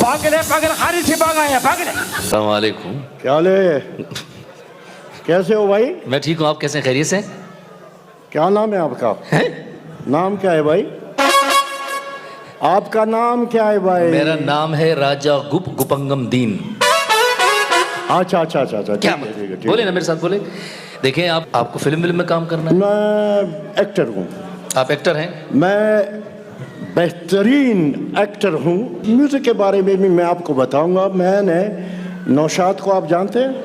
पागल है, पागल खारिज से भागा है, पागल है। अस्सलाम वालेकुम। क्या हाल है? कैसे हो भाई? मैं ठीक हूँ, आप कैसे हैं? खैरियत से? क्या नाम है आपका? नाम क्या है भाई? आपका नाम क्या है भाई? मेरा नाम है राजा गुपंगम दीन। अच्छा अच्छा अच्छा अच्छा, क्या ठीक है, ठीक है, ठीक बोले है। ना मेरे साथ, बोले। देखें, आपको फिल्म में काम करना है? मैं एक्टर हूँ। आप एक्टर हैं? मैं बेहतरीन एक्टर हूँ। म्यूजिक के बारे में भी मैं आपको बताऊंगा। मैंने नौशाद को आप जानते हैं?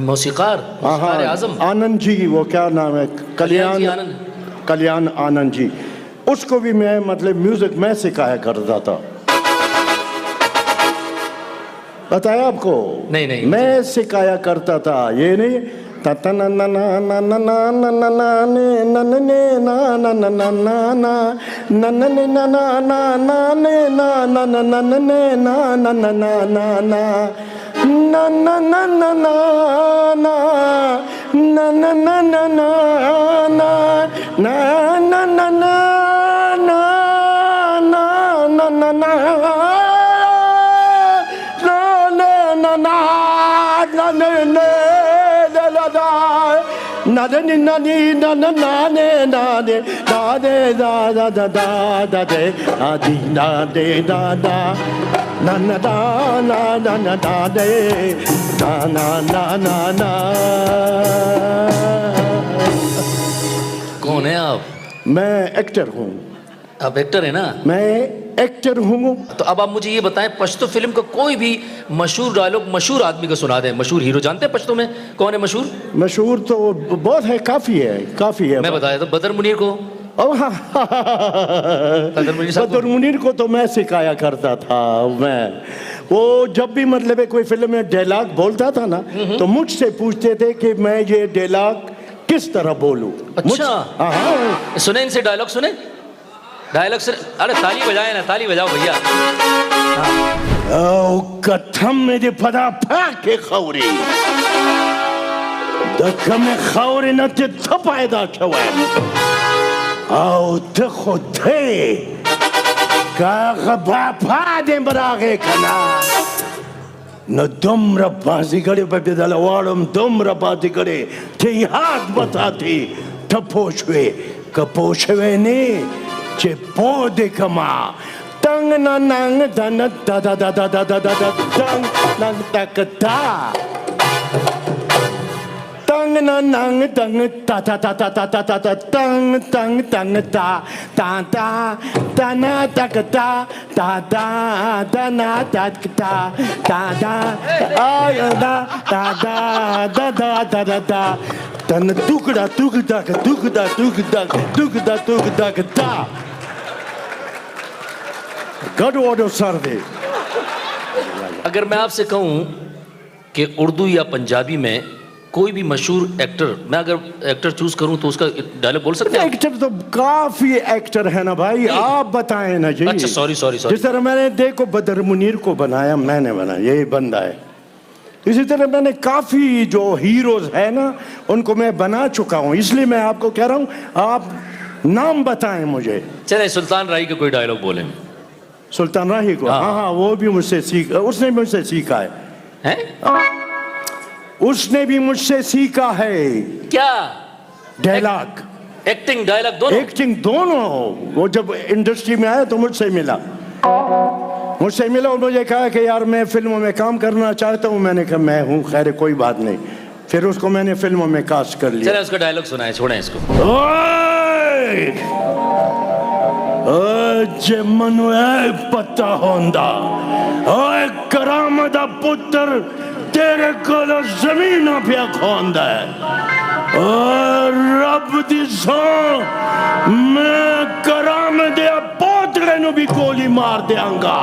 मौसीकार आजम आनंद जी, वो क्या नाम है? कल्याण आनंद। कल्याण आनंद जी, उसको भी मैं मतलब म्यूजिक मैं सिखाया करता था। बताया आपको? नहीं। मैं सिखाया करता था, ये नहीं ता ना ना ना ना ना ना ना ना ना ने ना ना ने ना ना ना ना ना ना ना ना ने ना ना ना ना ने ना ना ना ना ना ने ना ना ना ना ना ना ना ना ना ना ना ना ना ना ना ना ना कौन है आप? मैं एक्टर हूँ। आप एक्टर हैं ना? मैं एक्टर हूँ। तो अब आप मुझे ये बताएं, पश्तो फिल्म का कोई भी मशहूर डायलॉग मशहूर आदमी का सुना दें। मशहूर हीरो जानते हैं पश्तो में कौन है मशहूर? मशहूर तो बहुत है, काफी है। मैं बताया तो बदर मुनीर को। बदर मुनीर को तो मैं सिखाया करता था। मैं वो जब भी मतलब कोई फिल्म में डायलॉग बोलता था ना, तो मुझसे पूछते थे कि मैं ये डायलॉग किस तरह बोलूं। अच्छा, सुने इनसे डायलॉग, सुने डायलॉग सुने। अरे ताली बजाए ना, ताली बजाओ भैया। कथम में जे पदा फाके खौरी दख में खौरी न ते थपायदा छवा आओ ते खुदे का बापा दे बरागे कना न दुम्र बाजी गड़े पे बेदला वाड़म दुम्र बाजी गड़े ते हाथ बताती ठपोशवे कपोशवे ने चे पौधे कमा तंग ना नंग धन दा दा दा दा दा दा दा तंग नंग तक ता तंग ना नंग तंग ता ता ता ता ता ता ता तंग तंग तंग ता ता ता तना तक ता ता ता तना तक ता ता ता आया दा दा दा दा दा दा दा तन टुकड़ा टुकड़ा टुकड़ा टुकड़ा टुकड़ा टुकड़ा ता गड ऑर्डर सर्वे। अगर मैं आपसे कहूं कि उर्दू या पंजाबी में कोई भी मशहूर एक्टर, मैं अगर एक्टर चूज करूं तो उसका डायलॉग बोल सकते हैं? एक्टर तो काफी एक्टर है ना भाई, आप बताएं ना जी। अच्छा सॉरी। जिस तरह मैंने देखो बदर मुनीर को बनाया, मैंने बनाया, यही बंदा है। इसी तरह मैंने काफी जो हीरोज है ना उनको मैं बना चुका हूं, इसलिए मैं आपको कह रहा हूं आप नाम बताएं मुझे। चले सुल्तान राही का कोई डायलॉग बोले। सुल्तान राही को? हाँ, वो भी मुझसे सीखा, उसने मुझसे सीखा है। उसने भी मुझसे सीखा है। क्या? डायलॉग, एक्टिंग, डायलॉग दोनों? एक्टिंग दोनों। वो जब इंडस्ट्री में आया तो मुझसे मिला और मुझे कहा कि यार मैं फिल्मों में काम करना चाहता हूँ। मैंने कहा मैं हूँ, खैर कोई बात नहीं। फिर उसको मैंने फिल्मों में कास्ट कर लिया। चलो उसका डायलॉग सुनाए, छोड़ें इसको। जे मनु है पता होंदा ओए कराम दा पुत्र तेरे कोल जमीन पे खोंदा है और रब दी सो मैं कराम दे पोतरे नु भी गोली मार देंगा।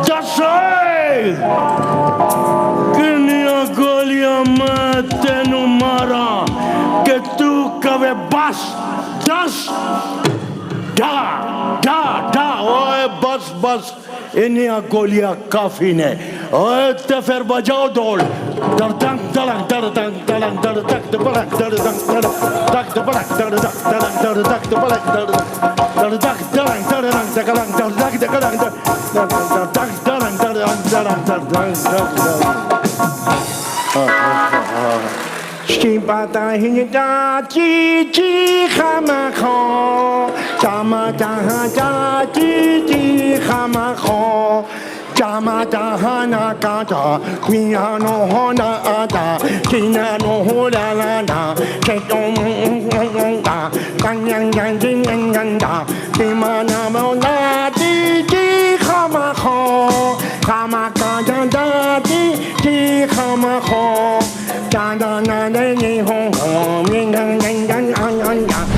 दस कितनियां गोलियां मैं तेनू मारा कि तू कवे बस 10 डा डा डा ओए बस इन्हीं गोलियां काफी ने। ओए तो फिर बजाओ दौड़ दर दंग दलंग दर दंग दलंग दर दक दबलक दर दंग दर दक दबलक दर दक दलंग दर दक दबलक दर दक दलंग दर दंग दलंग दर दक दलंग दर Jama jahana kata, miya no hona ada, kina no hola lana, ketom da, kanyang yang jing yang da, kimana mona di kama kho, kama kaya da di kama kho, jana na ne hong hong, yang yang.